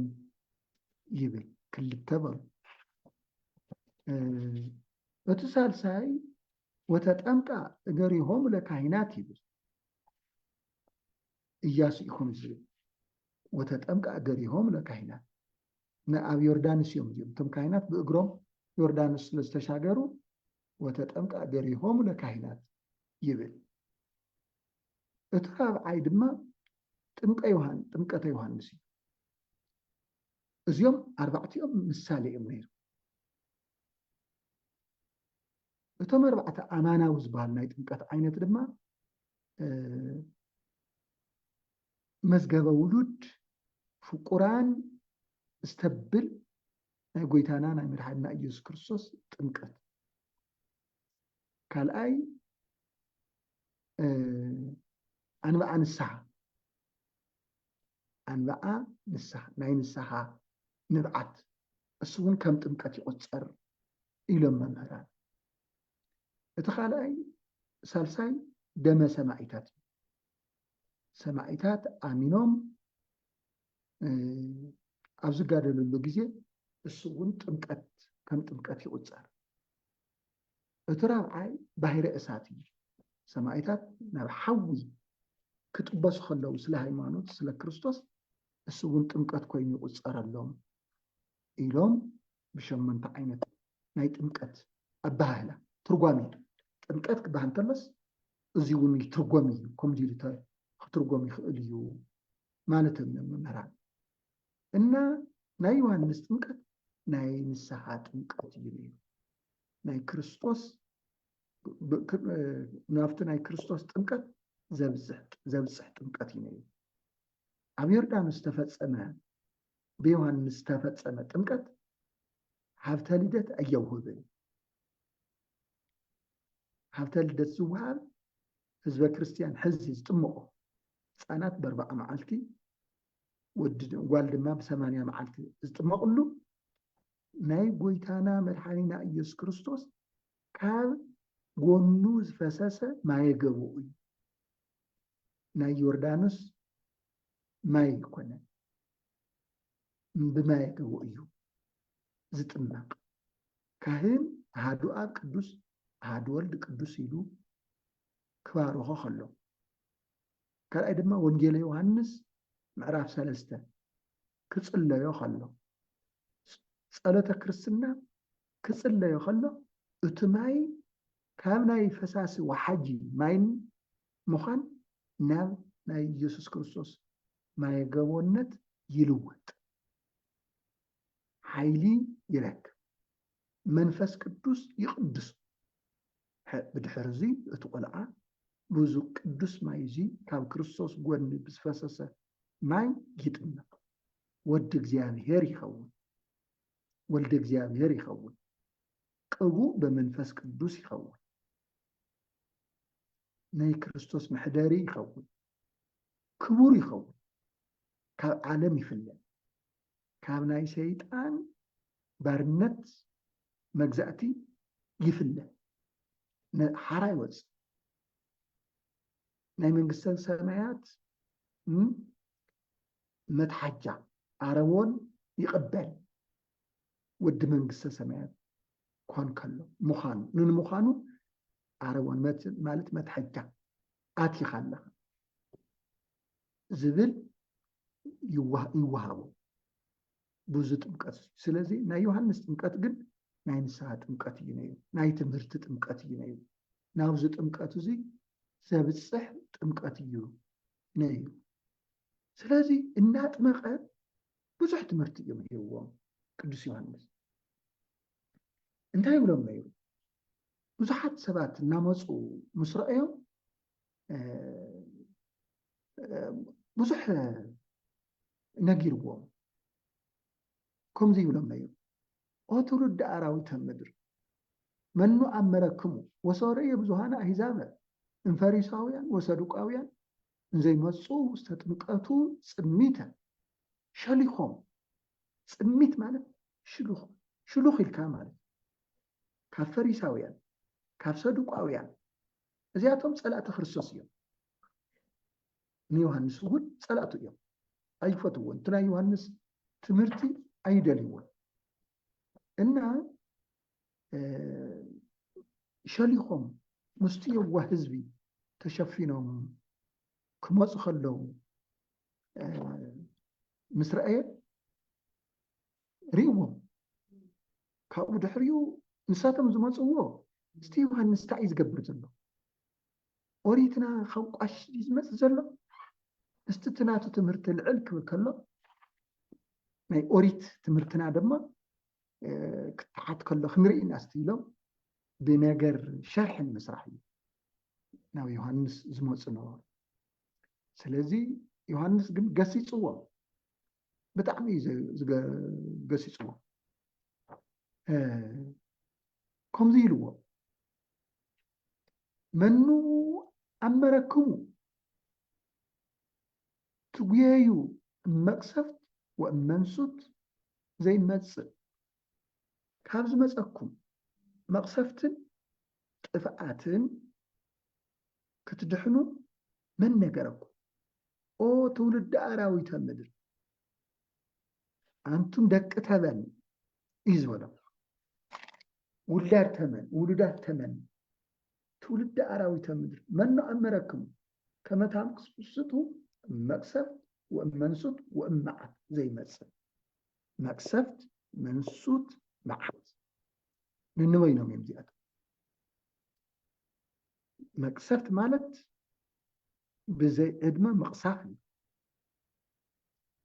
ይብል። ክልተ በሉ። እቲ ሳልሳይ ወተጠምቃ እገሪሆም ለካህናት ይብል። ኢያሱ ኢኹም ዝብል ወተጠምቃ እገሪሆም ለካህናት ኣብ ዮርዳኖስ እዮም እዚኦም። እቶም ካህናት ብእግሮም ዮርዳኖስ ለስተሻገሩ ወተጠምቃ ገሪሆሙ ለካህናት ይብል እቲ ራብዓይ ድማ ጥምቀተ ዮሐንስ እዩ እዚኦም ኣርባዕቲኦም ምሳሌ እዮም ነይሩ እቶም ኣርባዕተ ኣማናዊ ዝበሃል ናይ ጥምቀት ዓይነት ድማ መዝገበ ውሉድ ፍቁራን ዝተብል ናይ ጎይታና ናይ መድሓኒና ኢየሱስ ክርስቶስ ጥምቀት ካልኣይ ኣንብዓ ንስሓ ናይ ንስሓ ንብዓት እሱ እውን ከም ጥምቀት ይቆፀር ኢሎም መምህራን እቲ ካልኣይ ሳልሳይ ደመ ሰማዒታት ሰማዒታት ኣሚኖም ኣብ ዝጋደለሉ ግዜ እሱ እውን ጥምቀት ከም ጥምቀት ይቁፀር እቲ ራብዓይ ባሕረ እሳት እዩ ሰማዒታት ናብ ሓዊ ክጥበሱ ከለዉ ስለ ሃይማኖት ስለ ክርስቶስ እሱ እውን ጥምቀት ኮይኑ ይቁፀረሎም ኢሎም ብሸመንተ ዓይነት ናይ ጥምቀት ኣባህላ ትርጓሜ ጥምቀት ክበሃል እንተሎስ እዚ እውን ይትርጎም እዩ ከምዚ ኢሉ ክትርጎም ይኽእል እዩ ማለት እዮም መምህራን እና ናይ ዮሃንስ ጥምቀት ናይ ንስሓ ጥምቀት እዩ ነይሩ ናይ ክርስቶስ ናብቲ ናይ ክርስቶስ ጥምቀት ዘብፅሕ ጥምቀት እዩ ነይሩ ኣብ ዮርዳኖስ ዝተፈፀመ ብዮሃንስ ዝተፈፀመ ጥምቀት ሃብተ ልደት ኣየውህብን ሃብተ ልደት ዝወሃብ ህዝበ ክርስቲያን ሕዚ ዝጥምቆ ህፃናት ብ40 መዓልቲ ጓል ድማ ብ80 መዓልቲ ዝጥመቅሉ ናይ ጎይታና መድሓኒና ኢየሱስ ክርስቶስ ካብ ጎኑ ዝፈሰሰ ማየ ገቦኡ እዩ ናይ ዮርዳኖስ ማይ ይኮነን ብማየ ገቦኡ እዩ ዝጥመቅ ካህን ኣሃዱ ኣብ ቅዱስ ኣሃዱ ወልድ ቅዱስ ኢሉ ክባርኾ ከሎ ካልኣይ ድማ ወንጌለ ዮሃንስ ምዕራፍ 3 ክፅለዮ ከሎ ጸሎተ ክርስትና ክፅለዮ ከሎ እቲ ማይ ካብ ናይ ፈሳሲ ወሓጂ ማይን ምዃን ናብ ናይ ኢየሱስ ክርስቶስ ማየ ገቦነት ይልወጥ ሓይሊ ይረክብ መንፈስ ቅዱስ ይቅድስ ብድሕሪ እዚ እቲ ቆልዓ ብዙ ቅዱስ ማይ እዚ ካብ ክርስቶስ ጎኒ ብዝፈሰሰ ማይ ይጥመቅ ወዲ እግዚአብሔር ይኸውን ወልደ እግዚአብሔር ይኸውን ቅቡእ በመንፈስ ቅዱስ ይኸውን ናይ ክርስቶስ መሕደሪ ይኸውን ክቡር ይኸውን ካብ ዓለም ይፍለ ካብ ናይ ሰይጣን ባርነት መግዛእቲ ይፍለ ሓራ ይወፅ ናይ መንግስተ ሰማያት መትሓጃ ዓረቦን ይቅበል ወዲ መንግስተ ሰማያት ኮን ከሎ ምዃኑ ንምዃኑ ዓረቦን ማለት መትሓጃ ኣትይኻ ኣለኻ ዝብል ይወሃቦ ብዙ ጥምቀት ስለዚ ናይ ዮሃንስ ጥምቀት ግን ናይ ንስሓ ጥምቀት እዩ ነይሩ ናይ ትምህርቲ ጥምቀት እዩ ነይሩ ናብዚ ጥምቀት እዚ ዘብፅሕ ጥምቀት እዩ ነይሩ ስለዚ እናጥመቐ ብዙሕ ትምህርቲ እዮም ሂብዎም ቅዱስ ዮሃንስ እንታይ ይብሎም ነይሩ ብዙሓት ሰባት እናመፁ ምስ ረአዮም ብዙሕ ነጊርዎም ከምዚ ይብሎም ነይሩ ኦ ትውልደ ኣራዊተ ምድር መኑ ኣመረክሙ ወሰረየ ብዙሃነ ኣሕዛብ እምፈሪሳውያን ወሰዱቃውያን እንዘይመፁ ውስተ ጥምቀቱ ፅሚተ ሸሊኾም ፅሚት ማለት ሽሉኽ ኢልካ ማለት ካብ ፈሪሳውያን ካብ ሰዱቃውያን እዚኣቶም ፀላእቲ ክርስቶስ እዮም ንዮሃንስ እውን ፀላእቱ እዮም ኣይፈትዎን እቲ ናይ ዮሃንስ ትምህርቲ ኣይደልይዎን እና ሸሊኾም ምስቲ የዋህ ህዝቢ ተሸፊኖም ክመፁ ከለዉ ምስ ረአየ ርእዎም ካብኡ ድሕሪኡ ንሳቶም ዝመፅዎ እስቲ ዮሃንስ እንታይ እዩ ዝገብር ዘሎ ኦሪትና ካብ ቋሽ ዝመፅእ ዘሎ እስቲ እቲ ናቱ ትምህርቲ ልዕል ክብል ከሎ ናይ ኦሪት ትምህርትና ድማ ክትሓት ከሎ ክንርኢና እስቲ ኢሎም ብነገር ሸርሕን ምስራሕ እዩ ናብ ዮሃንስ ዝመፁ ነበሩ ስለዚ ዮሃንስ ግን ገሲፅዎ ብጣዕሚ እዩ ገሲፅዎ ከምዚ ኢልዎ መኑ ኣመረክሙ ትጉየዩ መቅሰፍት ወመንሱት ዘይመፅእ ካብ ዝመፀኩም መቅሰፍትን ጥፍኣትን ክትድሕኑ መን ነገረኩም ኦ ትውልድ ኣራዊተ ምድር አንቱም ደቂ ተመን እዩ ዝበሎም ውሉዳት ተመን ትውልድ ኣራዊተ ምድር መን ኣመረክሙ ከመ ታምቅስቱ መቅሰፍት ወመንሱት ወመዓት ዘይመፅእ መቅሰፍት መንሱት መዓት ንንበይኖም እዮም እዚኣቶም መቅሰፍት ማለት ብዘይ ዕድመ ምቕሳፍ እዩ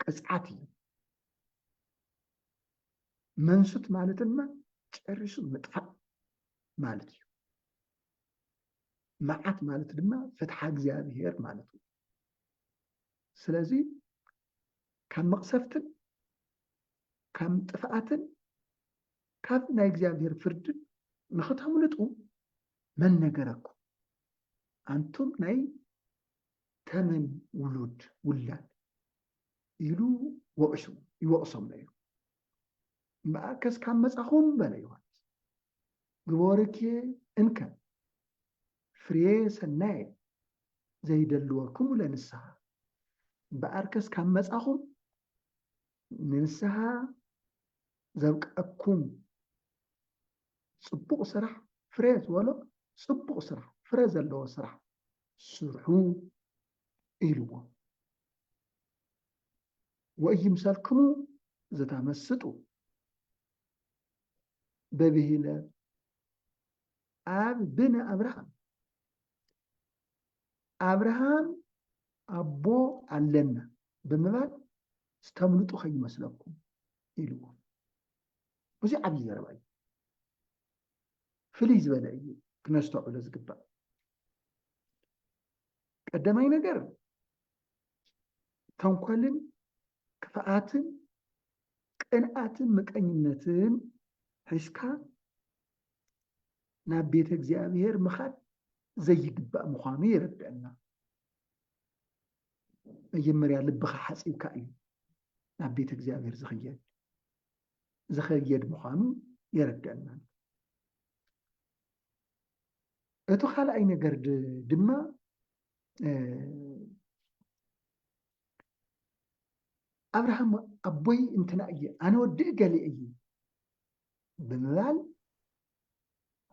ቅፅዓት እዩ መንሱት ማለት ድማ ጨሪሱ ምጥፋእ ማለት እዩ መዓት ማለት ድማ ፍትሓ እግዚአብሔር ማለት እዩ ስለዚ ካብ መቅሰፍትን ካብ ጥፍኣትን ካብ ናይ እግዚአብሔር ፍርድን ንኽተምልጡ መን ነገረኩም አንቱም ናይ ተመን ውላድ ኢሉ ይወቅሶም ነይሩ እምበኣርከስ ካብ መፃኹም በለ ዮሃንስ ግበርኬ እንከ ፍሬ ሰናይ ዘይደልወኩም ለንስሓ እምበኣርከስ ካብ መፃኹም ንንስሓ ዘብቀኩም ፅቡቅ ስራሕ ፍሬ ዝበሎ ፅቡቅ ስራሕ ፍሬ ዘለዎ ስራሕ ስርሑ ኢልዎ ወኢይምሰልክሙ ዘተመስጡ በብሂለ ኣብ ብነ አብርሃም ኣቦ ኣለና ብምባል ዝተምልጡ ከይመስለኩም ኢልዎ እዚ ዓብይ ዘረባ እዩ ፍልይ ዝበለ እዩ ክነስተውዕሎ ዝግባእ ቀዳማይ ነገር ተንኮልን ክፍኣትን ቅንኣትን ምቀኝነትን ሒዝካ ናብ ቤተ እግዚአብሔር ምኻድ ዘይግባእ ምዃኑ የረድአና መጀመርያ ልብኻ ሓፂብካ እዩ ናብ ቤተ እግዚአብሔር ዝኸየድ ምዃኑ የረድአና እቲ ካልኣይ ነገር ድማ አብርሃም ኣቦይ እንትና እየ ኣነ ወዲእ ገሌ እዩ ብምባል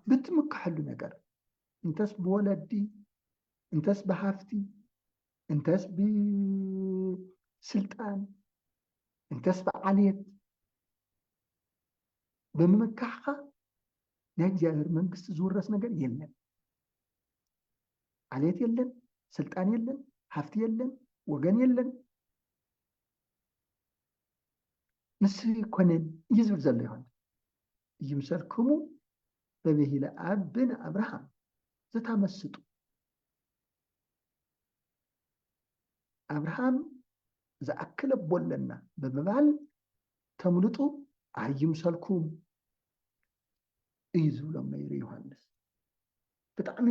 ብትምካሐሉ ነገር እንተስ ብወለዲ እንተስ ብሃፍቲ እንተስ ብስልጣን እንተስ ብዓልየት ብምምካሕካ ናይ እግዚአብሔር መንግስቲ ዝውረስ ነገር የለን ዓልየት የለን ስልጣን የለን ሃፍቲ የለን ወገን የለን ንስ ኮነን እዩ ዝብል ዘሎ ይሆን ይምሰልክሙ በብሂለ ኣብ ብነ አብርሃም ዘተመስጡ አብርሃም ዝኣክል ኣቦ ኣለና ብምባል ተምልጡ ኣይምሰልኩም እዩ ዝብሎም ነይሩ ዮሃንስ ብጣዕሚ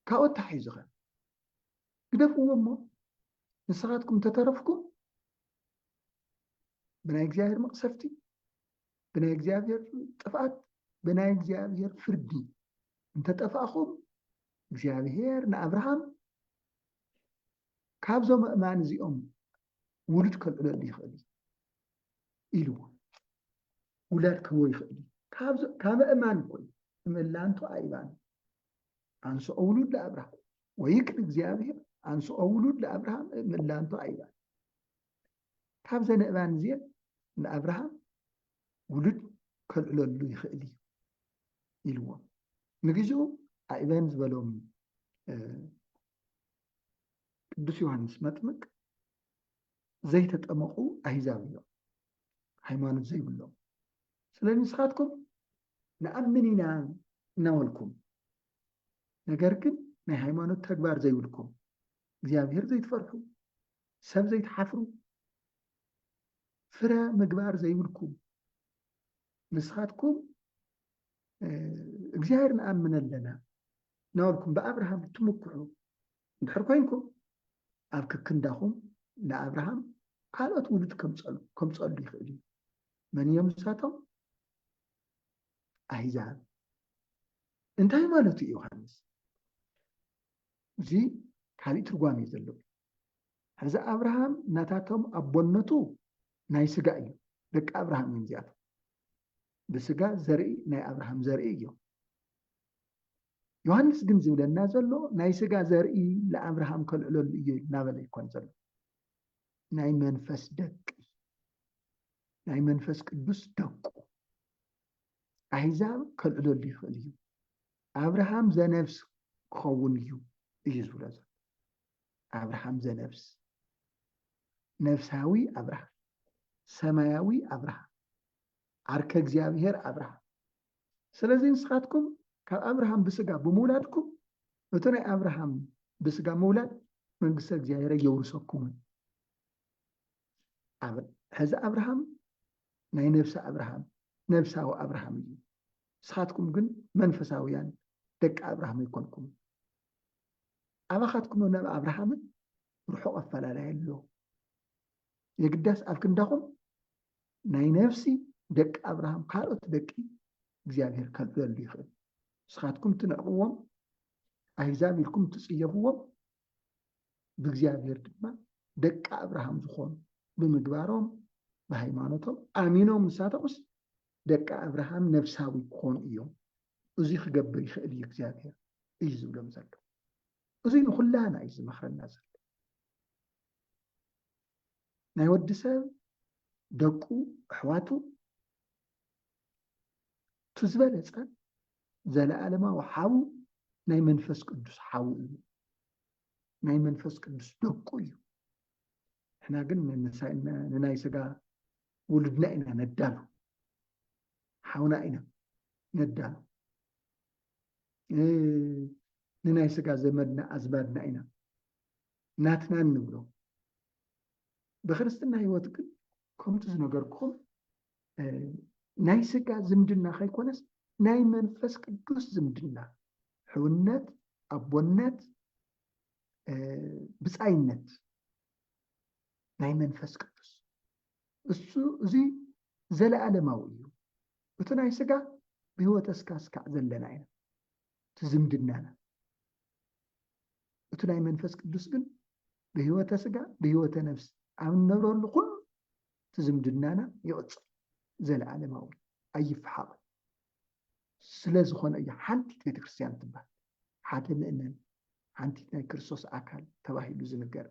ካብኡ ተሓሒዙ ኸ ግደፍዎ እሞ ንስኻትኩም ተተረፍኩም ብናይ እግዚአብሔር መቅሰፍቲ ብናይ እግዚአብሔር ጥፍኣት ብናይ እግዚአብሔር ፍርዲ እንተጠፋእኹም እግዚአብሔር ንአብርሃም ካብዞም ኣእማን እዚኦም ውሉድ ከልዕለሉ ይኽእል ኢልዎ ውላድ ክህቦ ይኽእል ካብ ኣእማን ኮይ እምላንቱ ኣይባን አንስኦ ውሉድ ለአብርሃም ወይክን እግዚአብሔር አንስኦ ውሉድ ለአብርሃም እምላንቱ ኣይባን ካብዘን ኣእማን እዚአን ንአብርሃም ውሉድ ከልዕለሉ ይኽእል እዩ ኢልዎም ንግዚኡ ኣኢባን ዝበሎም ቅዱስ ዮሃንስ መጥምቅ ዘይተጠመቁ ኣሕዛብ እዮም ሃይማኖት ዘይብሎም ስለዚ ንስኻትኩም ንኣምን ኢና እናበልኩም ነገር ግን ናይ ሃይማኖት ተግባር ዘይብልኩም እግዚአብሔር ዘይትፈርሑ ሰብ ዘይትሓፍሩ ፍረ ምግባር ዘይብልኩም ንስኻትኩም እግዚአብሔር ንኣምን ኣለና እናበልኩም ብኣብርሃም ትምክሑ እንድሕር ኮይንኩም ኣብ ክክንዳኹም ንኣብርሃም ካልኦት ውሉድ ከምፀሉ ይኽእል እዩ መን እዮም ንሳቶም ኣሕዛብ እንታይ ማለት እዩ ዮሃንስ እዚ ካሊእ ትርጓሜ እዩ ዘለዎ ሕዚ ኣብርሃም ናታቶም ኣቦነቱ ናይ ስጋ እዩ ደቂ ኣብርሃም እዮም እዚኣቶም ብስጋ ዘርኢ ናይ ኣብርሃም ዘርኢ እዮም ዮሃንስ ግን ዝብለና ዘሎ ናይ ስጋ ዘርኢ ለኣብርሃም ከልዕለሉ እዩ እናበለ ይኮን ዘሎ ናይ መንፈስ ደቂ ናይ መንፈስ ቅዱስ ደቁ ኣሕዛብ ከልዕለሉ ይኽእል እዩ ኣብርሃም ዘነፍስ ክኸውን እዩ እዩ ዝብሎ ዘሎ ኣብርሃም ዘነፍስ ነፍሳዊ ኣብርሃም ሰማያዊ ኣብርሃም ዓርከ እግዚአብሔር ኣብርሃም ስለዚ ንስኻትኩም ካብ ኣብርሃም ብስጋ ብምውላድኩም እቲ ናይ ኣብርሃም ብስጋ ምውላድ መንግስተ እግዚአብሔር የውርሰኩም ሕዚ ኣብርሃም ናይ ነፍሲ ኣብርሃም ነፍሳዊ ኣብርሃም እዩ ንስኻትኩም ግን መንፈሳውያን ደቂ ኣብርሃም ኣይኮንኩም ኣባኻትኩም ናብ ኣብርሃምን ርሑቕ ኣፈላላይ ኣሎ የግዳስ ኣብ ክንዳኹም ናይ ነፍሲ ደቂ ኣብርሃም ካልኦት ደቂ እግዚአብሔር ከልዕለሉ ይኽእል ንስኻትኩም ትነዕቅዎም ኣሕዛብ ኢልኩም ትፅየፍዎም ብእግዚአብሔር ድማ ደቂ ኣብርሃም ዝኾኑ ብምግባሮም ብሃይማኖቶም ኣሚኖም ንሳቶምስ ደቂ ኣብርሃም ነፍሳዊ ክኾኑ እዮም እዚ ክገብር ይኽእል እዩ እግዚአብሔር እዩ ዝብሎም ዘሎ እዚ ንኩላና እዩ ዝመኽረና ዘሎ ናይ ወዲ ሰብ ደቁ ኣሕዋቱ ትዝበለፀ ዘለዓለማዊ ሓው ናይ መንፈስ ቅዱስ ሓው እዩ ናይ መንፈስ ቅዱስ ደቁ እዩ እሕና ግን ንናይ ስጋ ውሉድና ኢና ነዳሉ ሓውና ኢና ነዳሉ ንናይ ስጋ ዘመድና ኣዝማድና ኢና ናትና እንብሎ ብክርስትና ህይወት ግን ከምቲ ዝነገርኩም ናይ ስጋ ዝምድና ከይኮነስ ናይ መንፈስ ቅዱስ ዝምድና ሕውነት ኣቦነት ብፃይነት ናይ መንፈስ ቅዱስ እሱ እዚ ዘለዓለማዊ እዩ እቲ ናይ ስጋ ብህይወተ ስካስካዕ ዘለና ኢና ትዝምድናና እቲ ናይ መንፈስ ቅዱስ ግን ብህይወተ ስጋ ብህይወተ ነፍስ ኣብ እንነብረሉ ኩሉ ትዝምድናና ይቕፅል ዘለዓለማዊ ኣይፍሓቕን ስለ ዝኾነ እዩ ሓንቲት ቤተክርስትያን ትባሃል ሓደ ምእመን ሓንቲት ናይ ክርስቶስ ኣካል ተባሂሉ ዝንገር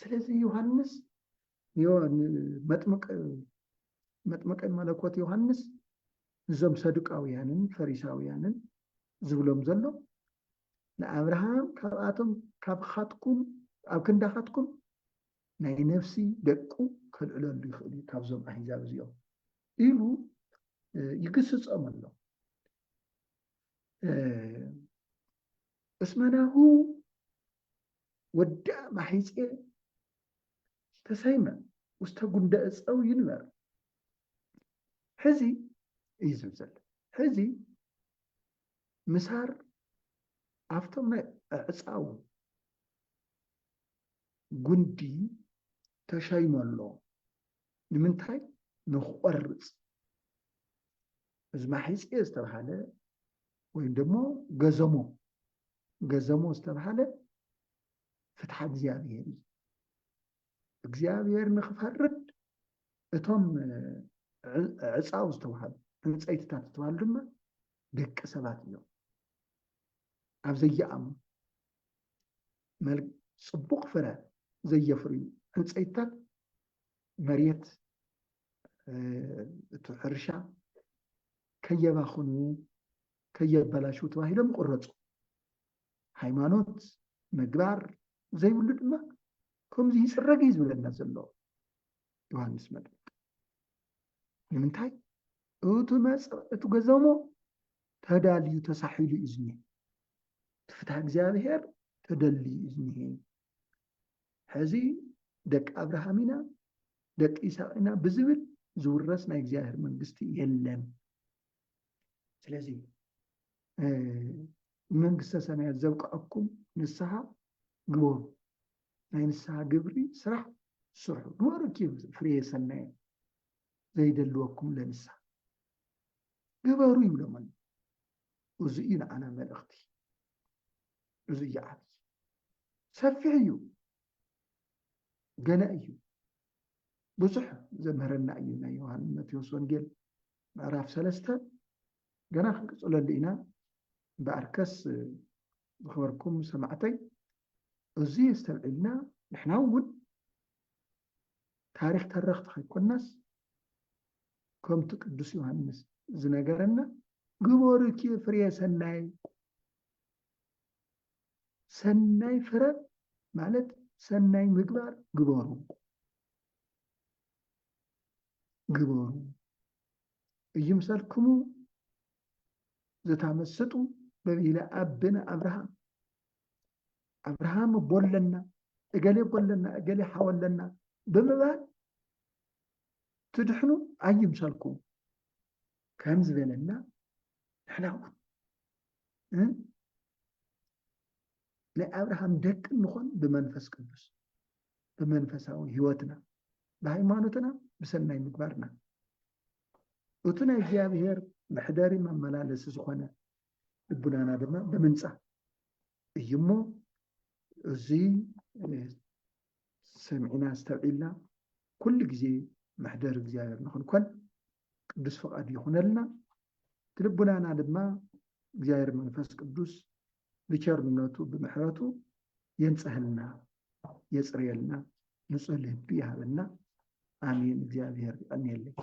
ስለዚ ዮሃንስ መጥምቀ መለኮት ዮሃንስ እዞም ሰዱቃውያንን ፈሪሳውያንን ዝብሎም ዘሎ ንኣብርሃም ካብኣቶም ካብኻትኩም ኣብ ክንዳኻትኩም ናይ ነፍሲ ደቁ ከልዕለሉ ይኽእል እዩ ካብዞም ኣሕዛብ እዚኦም ኢሉ ይግስፆም ኣሎ እስመናሁ ወዳ ማሒፄ ተሰይመ ውስተ ጉንደ እፀው ይንበር ሕዚ እዩ ዝብል ዘሎ ሕዚ ምሳር ኣብቶም ናይ ዕፃው ጉንዲ ተሸይሞ ኣሎ ንምንታይ ንክቆርፅ እዚ ማሒፄ ዝተባሃለ ወይም ደሞ ገዘሞ ዝተባሃለ ፍትሐ እግዚአብሔር እዩ እግዚአብሔር ንክፈርድ እቶም ዕፃው ዝተባሃሉ ዕንፀይትታት ዝተባሃሉ ድማ ደቂ ሰባት እዮም ኣብ ዘይኣምኑ ፅቡቅ ፍረ ዘየፍርዩ ዕንፀይትታት መሬት تحرشا كيباخنو كيبلاشو تواهيلم قرصو ሃይማኖት ምግባር ዘይብሉ ድማ ከምዚ ይስረግ እዩ ዝብለና ዘሎ ዮሃንስ መጥምቅ ንምንታይ እቲ ገዛሞ ተዳልዩ ተሳሒሉ እዩ ዝኒሄ ፍትሐ እግዚአብሔር ተደልዩ እዩ ዝኒሄ ሕዚ ደቂ አብርሃም ኢና ደቂ ይስሐቅ ኢና ብዝብል ዝውረስ ናይ እግዚአብሔር መንግስቲ የለን ስለዚ መንግስተ ሰማያት ዘብቅዐኩም ንስሐ ግበሩ ናይ ንስሐ ግብሪ ስራሕ ስርሑ ግበሩ ፍሬ ሰናይ ዘይደልወኩም ለንስሐ ግበሩ ይብሎም ኣሎ እዚ እዩ ንዓና መልእኽቲ እዚ እዩ ዓብይ ሰፊሕ እዩ ገና እዩ ብዙሕ ዘምህረና እዩ ናይ ዮሃንስ ማቴዎስ ወንጌል ምዕራፍ 3 ገና ክንቅፅለሉ ኢና بأركس بخبركم سمعتي أزي استبعدنا نحن أول تاريخ ترخت خيكو الناس كم تقدس يوهنس زنقرنا قبوركي فريا سناي فرد مالت سناي مقبار قبورو يمسالكمو زتامسطو ببيلا أبنا أبراهام بولنا أقالي حولنا بمبال تدحنو أي مسالكم كان زبالنا إحنا لا أبراهام دك نخون بمنفس قدس بمنفساوي هوتنا بهيمانتنا بسناي مقبارنا وتنا እግዚአብሔር محداري من ملالس زخونه ልቡናና ድማ ብምንጻህ እዩሞ እዚ ሰሚዕና ዝተብዒልና ኩሉ ግዜ መሕደር እግዚአብሔር ንኽንኮን ቅዱስ ፈቃድ ይኹነልና ልቡናና ድማ እግዚአብሔር መንፈስ ቅዱስ ብቸርነቱ ብምሕረቱ የንጽህልና የጽርየልና ንጹህ ልቢ ይሃበና አሜን እግዚአብሔር ይቀኒየልኝ